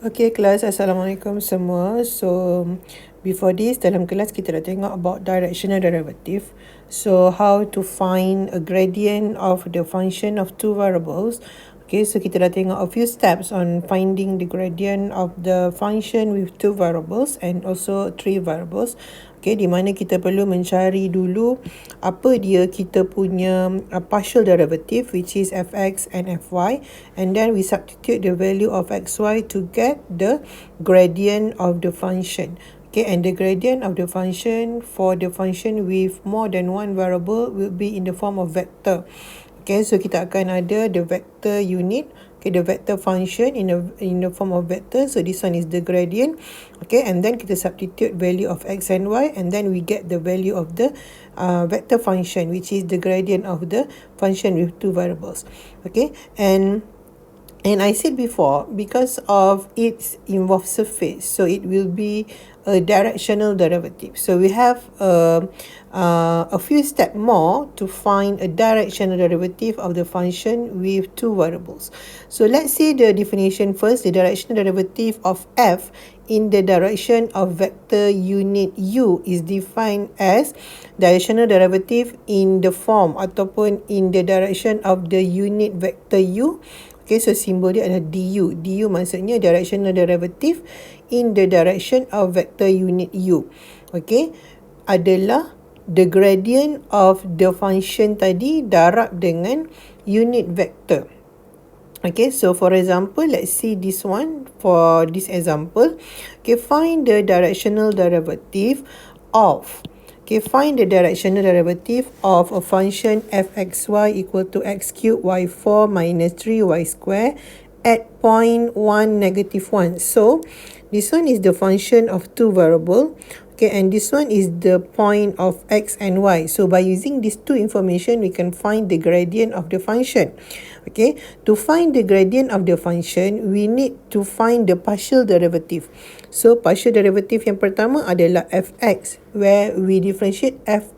Okay kelas, Assalamualaikum semua. So before this, dalam kelas kita dah tengok about directional derivative. So how to find a gradient of the function of two variables. Okay, so kita dah tengok a few steps on finding the gradient of the function with two variables and also three variables. Okay, di mana kita perlu mencari dulu apa dia kita punya partial derivative, which is fx and fy, and then we substitute the value of xy to get the gradient of the function. Okay, and the gradient of the function for the function with more than one variable will be in the form of vector. Okay, so kita akan ada the vector unit, okay, the vector function in the form of vector. So this one is the gradient. Okay, and then kita substitute value of x and y, and then we get the value of the vector function, which is the gradient of the function with two variables. Okay, and I said before, because of its involved surface, so it will be a directional derivative. So we have a few steps more to find a directional derivative of the function with two variables. So let's see the definition first. The directional derivative of f in the direction of vector unit u is defined as directional derivative in the form ataupun in the direction of the unit vector u. Okay, so simbol dia adalah du. Du maksudnya directional derivative in the direction of vector unit u. Okay, adalah the gradient of the function tadi darab dengan unit vector. Okay, so for example, let's see this one for this example. Okay, find the directional derivative of find the directional derivative of a function fxy equal to x cubed y4 minus 3y square at point 1, -1. So, this one is the function of two variable. Okay, and this one is the point of x and y. So, by using these two information, we can find the gradient of the function. Okay, to find the gradient of the function, we need to find the partial derivative. So, partial derivative yang pertama adalah fx, where we differentiate f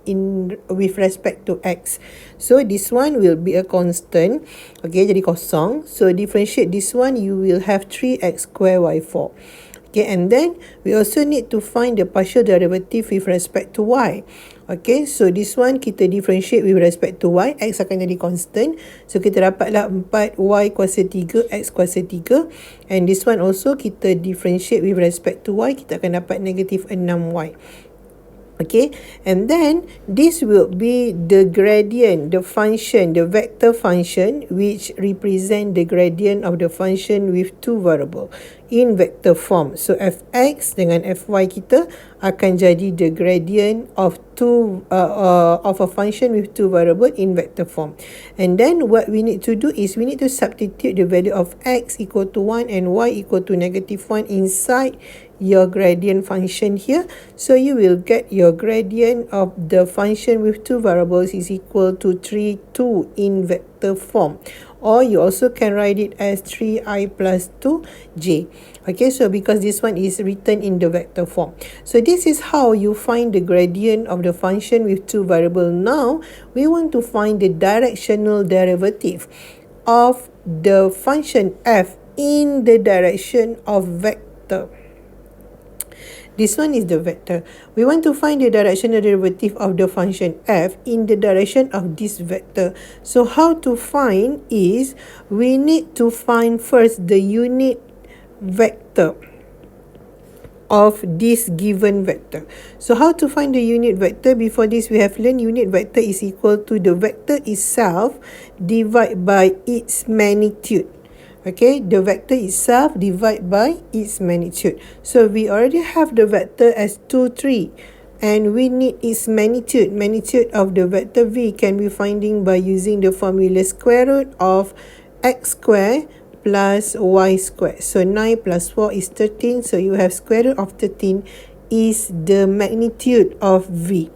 with respect to x. So, this one will be a constant. Okay, jadi kosong. So, differentiate this one, you will have 3x square y4. Okay, and then we also need to find the partial derivative with respect to y. Okay, so this one kita differentiate with respect to y, x akan jadi constant. So kita dapatlah 4y kuasa 3, x kuasa 3. And this one also kita differentiate with respect to y, kita akan dapat negative 6y. Okay, and then this will be the gradient, the function, the vector function which represent the gradient of the function with two variable in vector form. So fx dengan fy kita akan jadi the gradient of of a function with two variable in vector form. And then what we need to do is we need to substitute the value of x equal to 1 and y equal to -1 inside your gradient function here. So you will get your gradient of the function with two variables is equal to 3, 2 in vector form. Or you also can write it as 3i plus 2j. Okay, so because this one is written in the vector form. So this is how you find the gradient of the function with two variables. Now, we want to find the directional derivative of the function f in the direction of vector. This one is the vector. We want to find the directional derivative of the function f in the direction of this vector. So how to find is we need to find first the unit vector of this given vector. So how to find the unit vector? Before this, we have learned unit vector is equal to the vector itself divided by its magnitude. Okay, the vector itself divided by its magnitude. So we already have the vector as 2, 3. And we need its magnitude. Magnitude of the vector v can be finding by using the formula square root of x square plus y square. So 9 plus 4 is 13. So you have square root of 13 is the magnitude of v.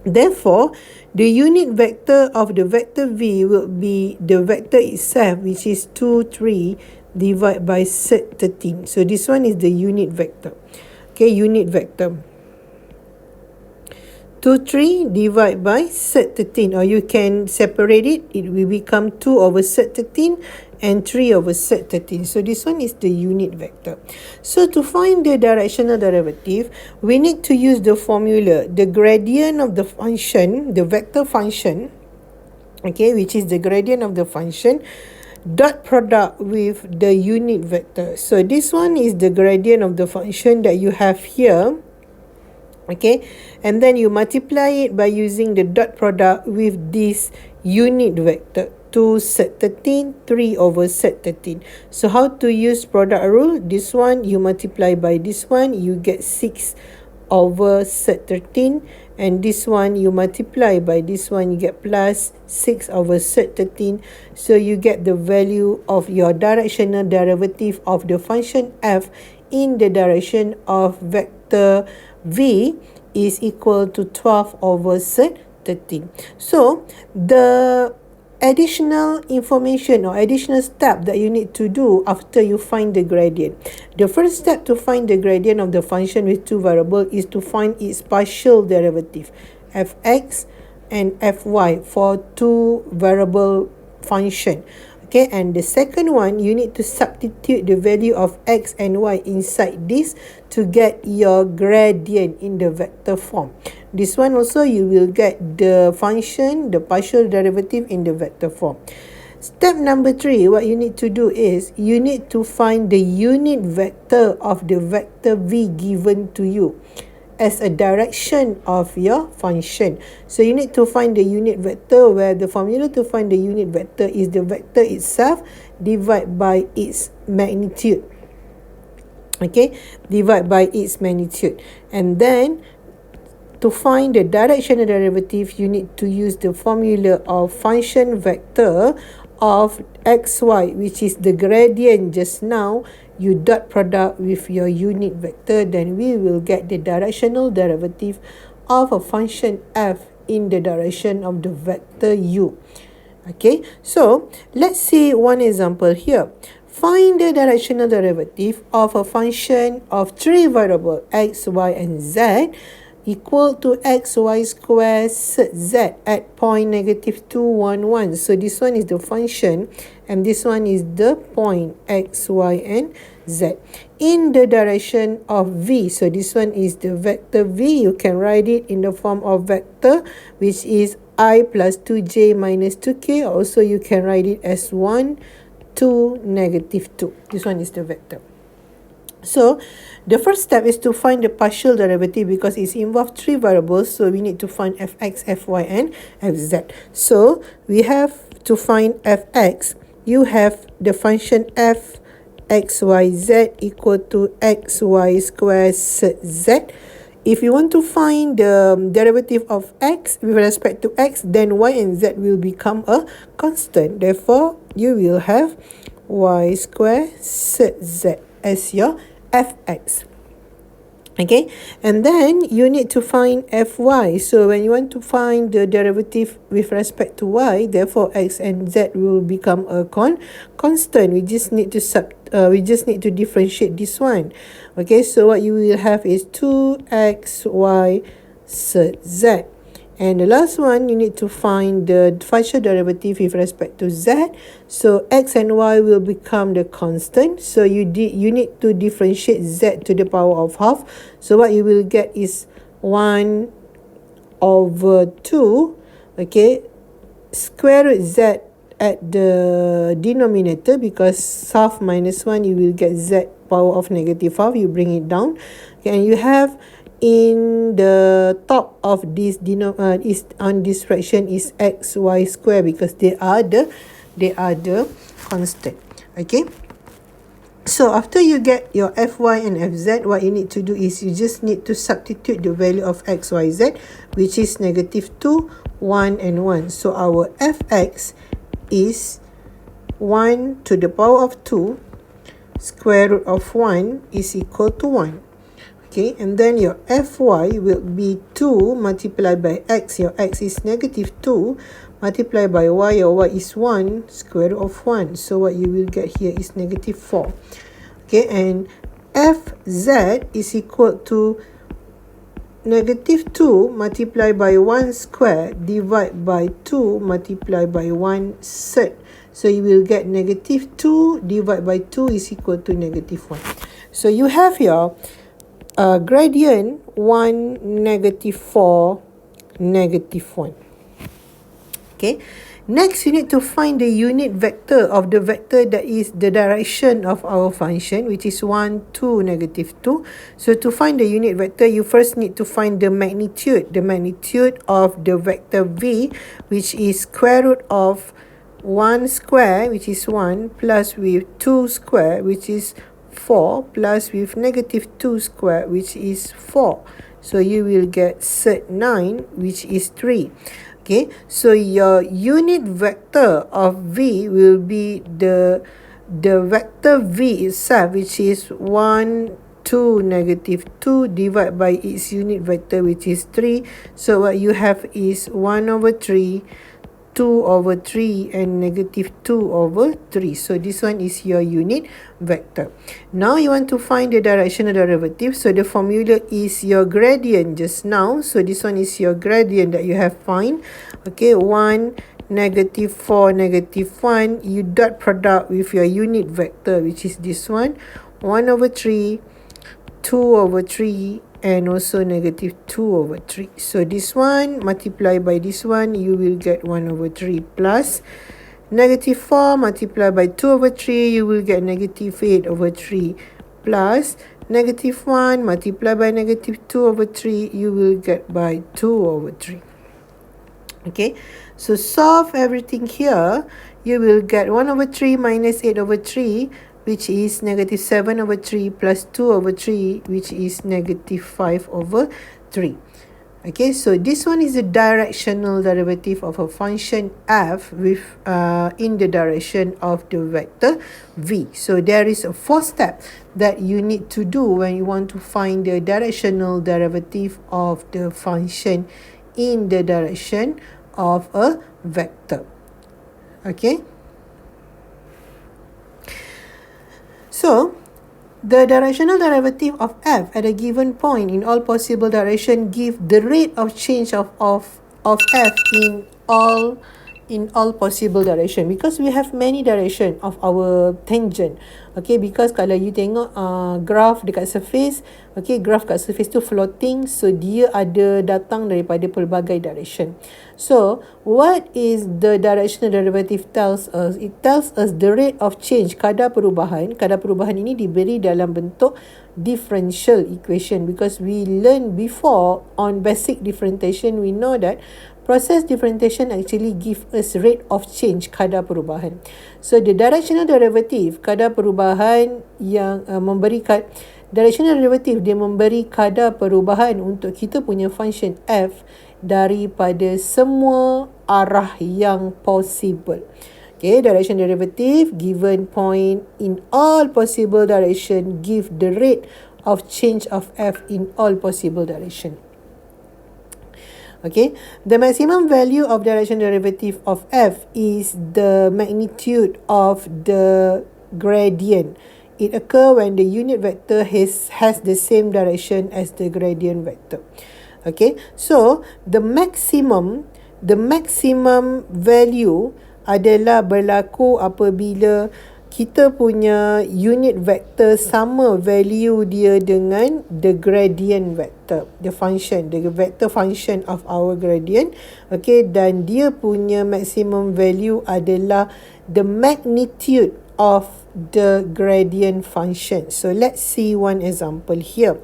Therefore, the unit vector of the vector v will be the vector itself, which is 2, 3 divided by set 13. So this one is the unit vector. Okay, unit vector. 2, 3 divided by set 13, or you can separate it. It will become 2 over set 13 and 3 over set 13. So this one is the unit vector. So to find the directional derivative, we need to use the formula, the gradient of the function, the vector function, okay, which is the gradient of the function, dot product with the unit vector. So this one is the gradient of the function that you have here, okay, and then you multiply it by using the dot product with this unit vector. 2 set 13, 3 over set 13. So how to use product rule? This one you multiply by this one, you get 6 over set 13, and this one you multiply by this one, you get plus 6 over set 13. So you get the value of your directional derivative of the function f in the direction of vector v is equal to 12 over set 13. So the additional information or additional step that you need to do after you find the gradient. The first step to find the gradient of the function with two variables is to find its partial derivative, fx and fy, for two variable function. Okay, and the second one, you need to substitute the value of x and y inside this to get your gradient in the vector form. This one also you will get the function, the partial derivative in the vector form. Step number 3, what you need to do is you need to find the unit vector of the vector v given to you as a direction of your function. So you need to find the unit vector, where the formula to find the unit vector is the vector itself divided by its magnitude. Okay, divide by its magnitude. And then to find the directional derivative, you need to use the formula of function vector of xy, which is the gradient just now. You dot product with your unit vector, then we will get the directional derivative of a function f in the direction of the vector u. Okay, so let's see one example here. Find the directional derivative of a function of three variables x, y, and z equal to xy square z at point -2, 1, 1. So this one is the function and this one is the point x, y, and z in the direction of v. So this one is the vector v. You can write it in the form of vector, which is I plus 2j minus 2k. Also you can write it as 1, 2, -2. This one is the vector. So the first step is to find the partial derivative because it's involved three variables. So we need to find fx, fy, and fz. So we have to find fx. You have the function f x, y, z equal to xy square z. If you want to find the derivative of x with respect to x, then y and z will become a constant. Therefore, you will have y square z as your fx. Okay, and then you need to find fy. So when you want to find the derivative with respect to y, therefore x and z will become a constant. We just need to differentiate this one. Okay, so what you will have is 2xy z. And the last one, you need to find the partial derivative with respect to z. So x and y will become the constant. So you need to differentiate z to the power of half. So what you will get is 1 over 2. Okay, square root z at the denominator, because half minus 1, you will get z power of -half. You bring it down. Okay, and you have in the top of this is on this fraction is xy square, because they are the constant. Okay, so after you get your fy and fz, what you need to do is you just need to substitute the value of x, y, z, which is -2, 1, and 1. So our fx is 1 to the power of 2 square root of 1 is equal to 1. Okay, and then your fy will be 2 multiplied by x. Your x is -2 multiplied by y. Your y is 1 square root of 1. So what you will get here is -4. Okay, and fz is equal to -2 multiplied by 1 square divided by 2 multiplied by 1 third. So you will get negative 2 divided by 2 is equal to negative 1. So you have here gradient 1, negative 4, negative 1. Okay. Next, you need to find the unit vector of the vector that is the direction of our function, which is 1, 2, negative 2. So to find the unit vector, you first need to find the magnitude. The magnitude of the vector v, which is square root of 1 square, which is 1, plus with 2 square, which is 4, plus with negative 2 square, which is 4. So you will get cert 9, which is 3. Okay, so your unit vector of v will be the vector v itself, which is 1, 2, negative 2 divided by its unit vector, which is 3. So what you have is 1 over 3, 2 over 3 and negative 2 over 3. So this one is your unit vector. Now you want to find the directional derivative. So the formula is your gradient just now. So this one is your gradient that you have find. Okay, 1, negative 4, negative 1. You dot product with your unit vector, which is this one. 1 over 3, 2 over 3 and also negative 2 over 3. So this one multiply by this one, you will get 1 over 3 plus negative 4 multiply by 2 over 3, you will get negative 8 over 3 plus negative 1 multiply by negative 2 over 3, you will get by 2 over 3. Okay, so solve everything here. You will get 1 over 3 minus 8 over 3, which is negative 7 over 3 plus 2 over 3, which is negative 5 over 3. Okay, so this one is the directional derivative of a function f with in the direction of the vector v. So there is a 4 step that you need to do when you want to find the directional derivative of the function in the direction of a vector. Okay. So, the directional derivative of f at a given point in all possible direction give the rate of change of f in all possible direction, because we have many direction of our tangent. Okay, because kalau you tengok graph dekat surface, okay, graph kat surface tu floating, so dia ada datang daripada pelbagai direction. So what is the directional derivative tells us? It tells us the rate of change, kadar perubahan. Kadar perubahan ini diberi dalam bentuk differential equation, because we learned before on basic differentiation, we know that process differentiation actually give us rate of change, kadar perubahan. So the directional derivative, kadar perubahan yang directional derivative, dia memberi kadar perubahan untuk kita punya function f daripada semua arah yang possible. Okay, direction derivative given point in all possible direction give the rate of change of f in all possible direction. Okay, the maximum value of direction derivative of f is the magnitude of the gradient. It occurs when the unit vector has the same direction as the gradient vector. Okay, so the maximum value adalah berlaku apabila kita punya unit vector sama value dia dengan the gradient vector, the vector function of our gradient. Okay, dan dia punya maximum value adalah the magnitude of the gradient function. So let's see one example here.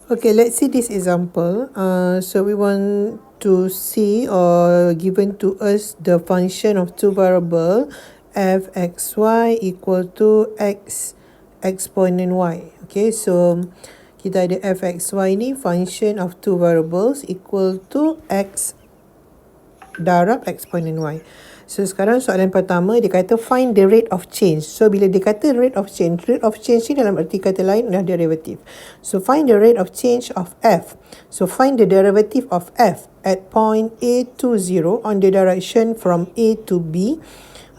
Okay, let's see this example. So we want to see or given to us the function of two variable f(x,y) equal to x exponent y. Okay, so kita ada f(x,y) ni function of two variables equal to x darab exponent y. So sekarang soalan pertama dia kata find the rate of change. So bila dia kata rate of change ni dalam erti kata lain adalah derivative. So find the rate of change of f. So find the derivative of f at point A to 0 on the direction from A to B.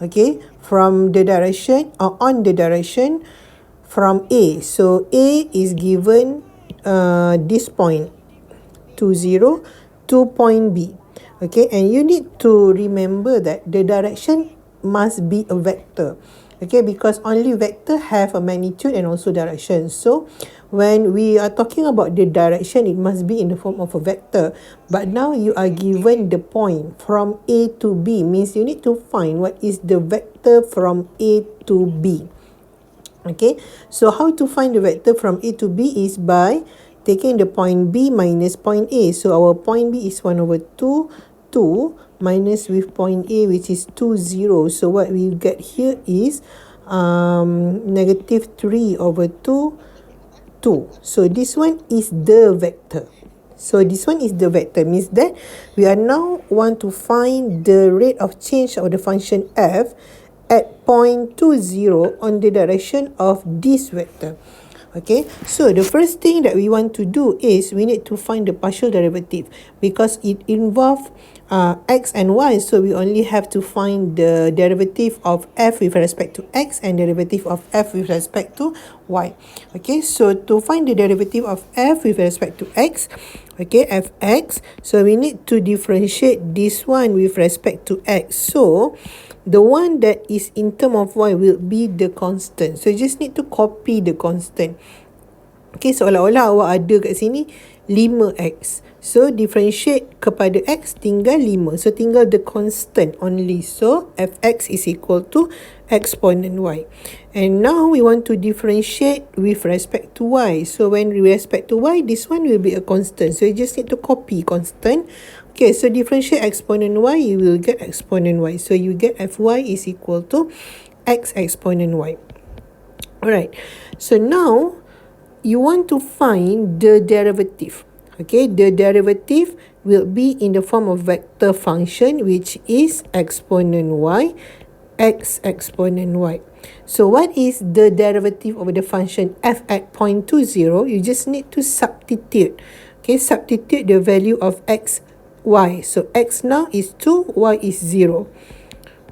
Okay, from the direction or on the direction from A. So A is given this point 20 to point B. Okay, and you need to remember that the direction must be a vector. Okay, because only vector have a magnitude and also direction. So when we are talking about the direction, it must be in the form of a vector. But now you are given the point from A to B, means you need to find what is the vector from A to B. Okay, so how to find the vector from A to B is by taking the point B minus point A. So our point B is 1 over 2, 2 minus with point A, which is 2, 0. So what we get here is negative 3 over 2, 2. So this one is the vector. So this one is the vector, means that we are now want to find the rate of change of the function f at point 2, 0 on the direction of this vector. Okay, so the first thing that we want to do is we need to find the partial derivative, because it involves x and y, so we only have to find the derivative of f with respect to x and derivative of f with respect to y. Okay, so to find the derivative of f with respect to x, okay, fx, so we need to differentiate this one with respect to x. So the one that is in term of y will be the constant. So you just need to copy the constant. Okay, seolah-olah awak ada kat sini 5x. So differentiate kepada x tinggal 5. So tinggal the constant only. So fx is equal to exponent y. And now we want to differentiate with respect to y. So when with respect to y, this one will be a constant. So you just need to copy constant. Okay, so differentiate exponent y, you will get exponent y. So you get fy is equal to x exponent y. Alright, so now you want to find the derivative. Okay, the derivative will be in the form of vector function, which is exponent y, x exponent y. So what is the derivative of the function f at point 2, 0? You just need to substitute. Okay, substitute the value of x, y. So x now is 2, y is 0.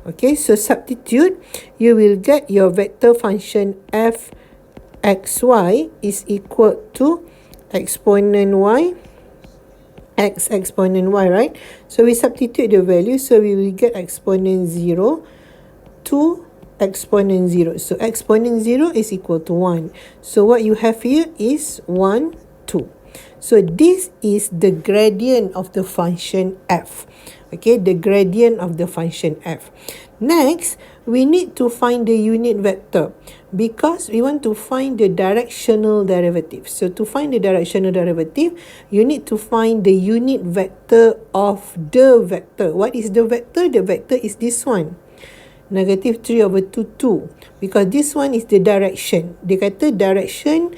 Okay, so substitute, you will get your vector function f xy is equal to exponent y, x exponent y, right? So we substitute the value, so we will get exponent 0 to exponent 0. So exponent 0 is equal to 1. So what you have here is 1, 2. So this is the gradient of the function f. Okay, the gradient of the function f. Next, we need to find the unit vector, because we want to find the directional derivative. So to find the directional derivative, you need to find the unit vector of the vector. What is the vector? The vector is this one. Negative 3 over 2, 2. Because this one is the direction. Dia kata direction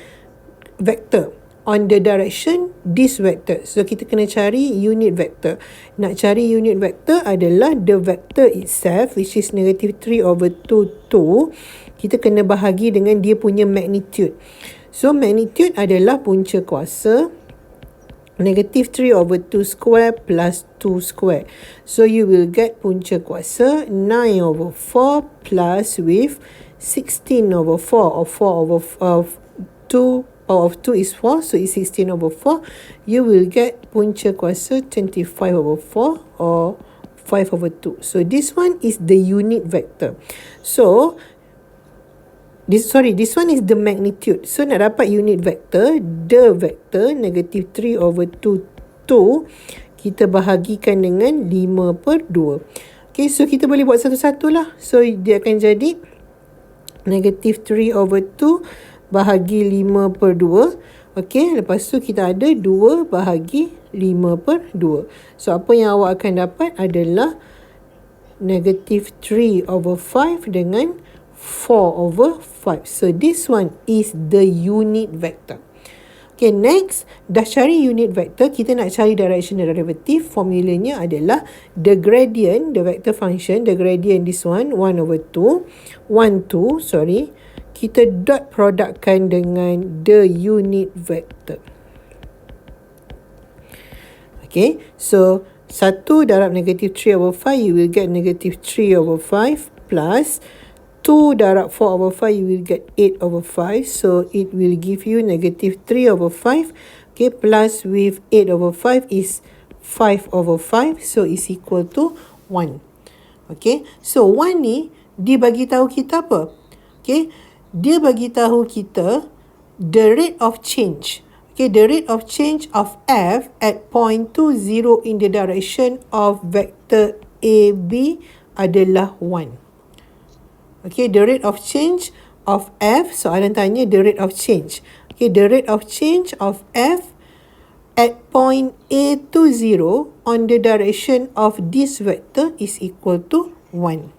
vector. On the direction, this vector. So, kita kena cari unit vector. Nak cari unit vector adalah the vector itself, which is negative 3 over 2, 2. Kita kena bahagi dengan dia punya magnitude. So, magnitude adalah punca kuasa. Negative 3 over 2 square plus 2 square. So, you will get punca kuasa 9 over 4 plus with 16 over 4, or 4 over 2. Power of 2 is 4, so it's 16 over 4. You will get punca kuasa 25 over 4 or 5 over 2. So this one is the unit vector. So this one is the magnitude. So nak dapat unit vector, the vector negative 3 over 2, 2, kita bahagikan dengan 5 per 2. Okay, so kita boleh buat satu-satu lah. So dia akan jadi negative 3 over 2 bahagi 5 per 2. Okey, lepas tu kita ada 2 bahagi 5 per 2. So, apa yang awak akan dapat adalah negative 3 over 5 dengan 4 over 5. So, this one is the unit vector. Okay, next, dah cari unit vector, kita nak cari directional derivative. Formulanya adalah the gradient, the vector function, the gradient this one, 1 over 2, 1, 2, sorry. Kita dot productkan dengan the unit vector. Okay, so 1 darab negative 3 over 5, you will get negative 3 over 5 plus 2 darab 4 over 5, you will get 8 over 5. So it will give you negative 3 over 5. Okay, plus with 8 over 5 is 5 over 5. So it's equal to 1. Okay, so 1 ni dia bagi tahu kita apa? Okay, dia bagi tahu kita the rate of change. Okay, the rate of change of f at point 20 in the direction of vector AB adalah 1. Okay, the rate of change of f, soalan tanya the rate of change. Okay, the rate of change of f at point A20 on the direction of this vector is equal to 1.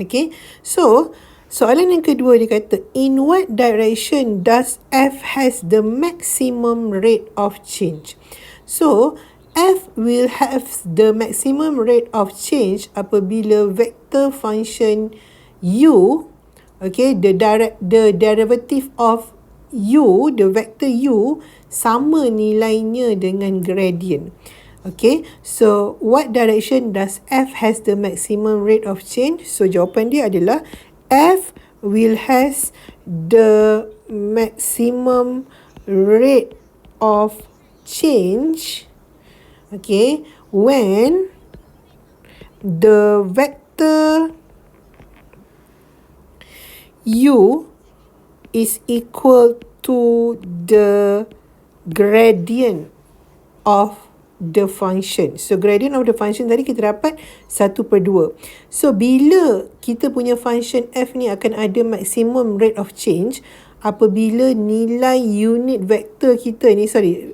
Okay, so soalan yang kedua dia kata, in what direction does f has the maximum rate of change? So, f will have the maximum rate of change apabila vector function u, okay, the derivative of u, the vector u, sama nilainya dengan gradient. Okay, so what direction does f has the maximum rate of change? So jawapan dia adalah f will has the maximum rate of change, okay, when the vector u is equal to the gradient of the function. So gradient of the function tadi kita dapat 1/2. So bila kita punya function f ni akan ada maximum rate of change apabila nilai unit vektor kita ni,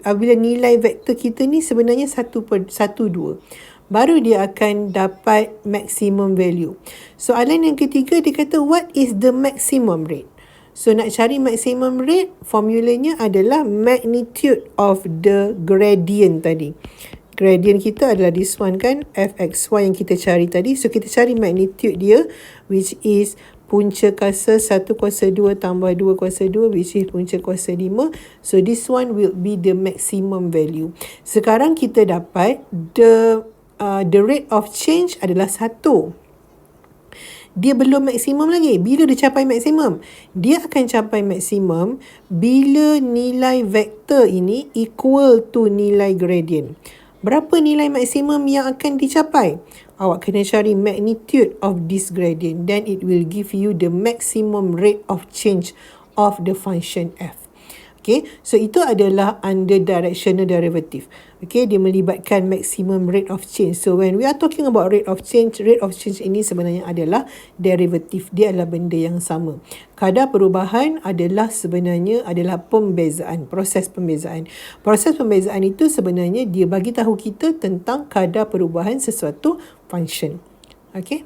apabila nilai vektor kita ni sebenarnya 1/2. Baru dia akan dapat maximum value. Soalan yang ketiga dia kata what is the maximum rate? So nak cari maximum rate, formulanya adalah magnitude of the gradient tadi. Gradient kita adalah this one kan, fxy yang kita cari tadi. So kita cari magnitude dia, which is punca kuasa 1 kuasa 2 tambah 2 kuasa 2, which is punca kuasa 5. So this one will be the maximum value. Sekarang kita dapat the rate of change adalah 1. Dia belum maksimum lagi. Bila dia capai maksimum? Dia akan capai maksimum bila nilai vektor ini equal to nilai gradient. Berapa nilai maksimum yang akan dicapai? Awak kena cari magnitude of this gradient. Then it will give you the maximum rate of change of the function f. Okay, so itu adalah under directional derivative. Okay, dia melibatkan maximum rate of change. So when we are talking about rate of change ini sebenarnya adalah derivative. Dia adalah benda yang sama. Kadar perubahan adalah sebenarnya adalah pembezaan, proses pembezaan. Proses pembezaan itu sebenarnya dia bagi tahu kita tentang kadar perubahan sesuatu function. Okay.